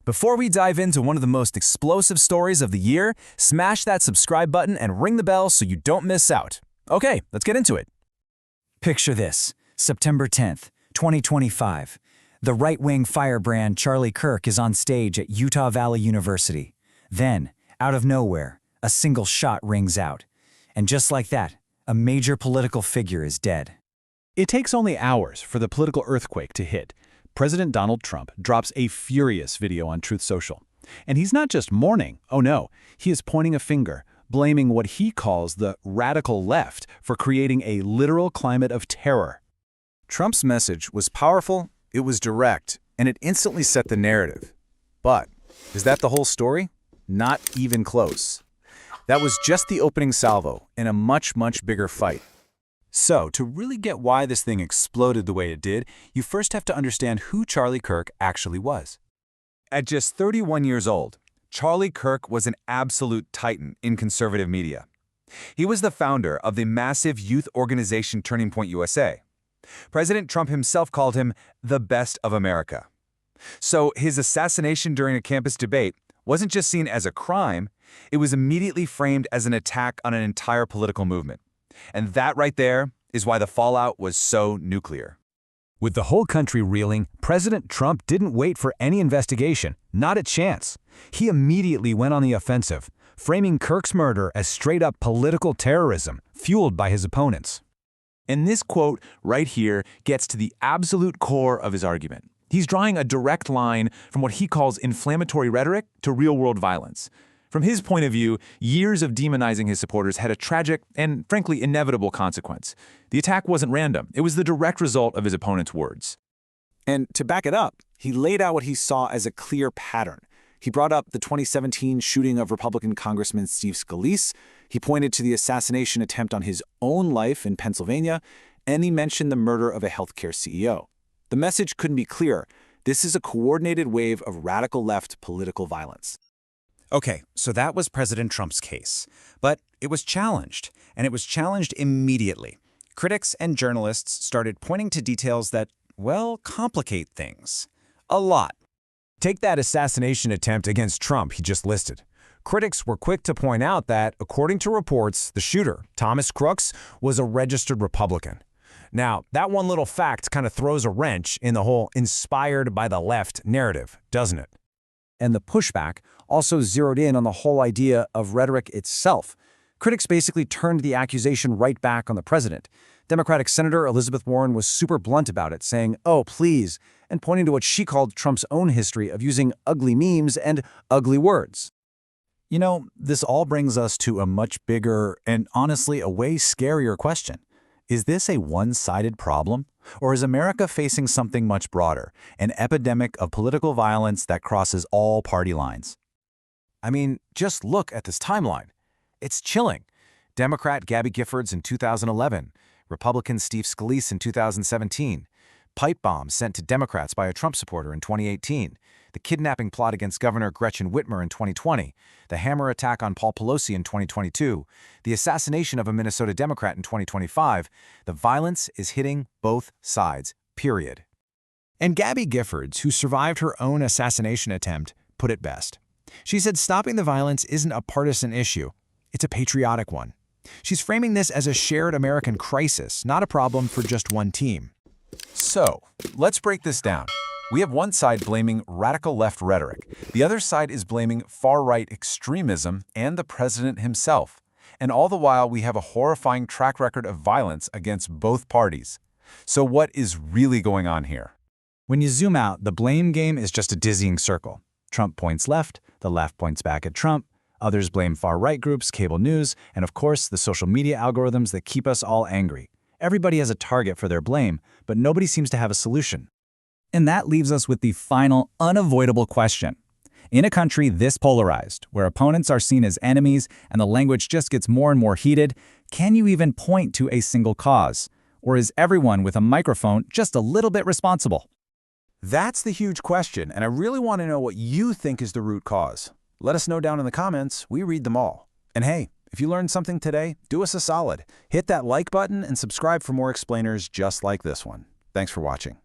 Before we dive into one of the most explosive stories of the year, smash that subscribe button and ring the bell so you don't miss out. Okay, let's get into it. Picture this, September 10th, 2025. The right-wing firebrand Charlie Kirk is on stage at Utah Valley University. Then, out of nowhere, a single shot rings out. And just like that, a major political figure is dead. It takes only hours for the political earthquake to hit. President Donald Trump drops a furious video on Truth Social. And he's not just mourning, oh no, he is pointing a finger, blaming what he calls the radical left for creating a literal climate of terror. Trump's message was powerful, it was direct, and it instantly set the narrative. But is that the whole story? Not even close. That was just the opening salvo in a much, much bigger fight. So, to really get why this thing exploded the way it did, you first have to understand who Charlie Kirk actually was. At just 31 years old, Charlie Kirk was an absolute titan in conservative media. He was the founder of the massive youth organization Turning Point USA. President Trump himself called him the best of America. So his assassination during a campus debate wasn't just seen as a crime, it was immediately framed as an attack on an entire political movement. And that right there is why the fallout was so nuclear. With the whole country reeling, President Trump didn't wait for any investigation, not a chance. He immediately went on the offensive, framing Kirk's murder as straight-up political terrorism, fueled by his opponents. And this quote right here gets to the absolute core of his argument. He's drawing a direct line from what he calls inflammatory rhetoric to real-world violence. From his point of view, years of demonizing his supporters had a tragic and, frankly, inevitable consequence. The attack wasn't random. It was the direct result of his opponent's words. And to back it up, he laid out what he saw as a clear pattern. He brought up the 2017 shooting of Republican Congressman Steve Scalise, he pointed to the assassination attempt on his own life in Pennsylvania, and he mentioned the murder of a healthcare CEO. The message couldn't be clearer. This is a coordinated wave of radical left political violence. Okay, so that was President Trump's case. But it was challenged, and it was challenged immediately. Critics and journalists started pointing to details that, well, complicate things. A lot. Take that assassination attempt against Trump he just listed. Critics were quick to point out that, according to reports, the shooter, Thomas Crooks, was a registered Republican. Now, that one little fact kind of throws a wrench in the whole inspired by the left narrative, doesn't it? And the pushback also zeroed in on the whole idea of rhetoric itself. Critics basically turned the accusation right back on the president. Democratic Senator Elizabeth Warren was super blunt about it, saying, "Oh, please," and pointing to what she called Trump's own history of using ugly memes and ugly words. You know, this all brings us to a much bigger and honestly a way scarier question. Is this a one-sided problem? Or is America facing something much broader, an epidemic of political violence that crosses all party lines? I mean, just look at this timeline. It's chilling. Democrat Gabby Giffords in 2011, Republican Steve Scalise in 2017, pipe bombs sent to Democrats by a Trump supporter in 2018, the kidnapping plot against Governor Gretchen Whitmer in 2020, the hammer attack on Paul Pelosi in 2022, the assassination of a Minnesota Democrat in 2025, the violence is hitting both sides, period. And Gabby Giffords, who survived her own assassination attempt, put it best. She said stopping the violence isn't a partisan issue, it's a patriotic one. She's framing this as a shared American crisis, not a problem for just one team. So, let's break this down. We have one side blaming radical left rhetoric. The other side is blaming far-right extremism and the president himself. And all the while, we have a horrifying track record of violence against both parties. So what is really going on here? When you zoom out, the blame game is just a dizzying circle. Trump points left, the left points back at Trump, others blame far-right groups, cable news, and of course, the social media algorithms that keep us all angry. Everybody has a target for their blame, but nobody seems to have a solution. And that leaves us with the final, unavoidable question. In a country this polarized, where opponents are seen as enemies and the language just gets more and more heated, can you even point to a single cause? Or is everyone with a microphone just a little bit responsible? That's the huge question, and I really want to know what you think is the root cause. Let us know down in the comments. We read them all. And hey, if you learned something today, do us a solid. Hit that like button and subscribe for more explainers just like this one. Thanks for watching.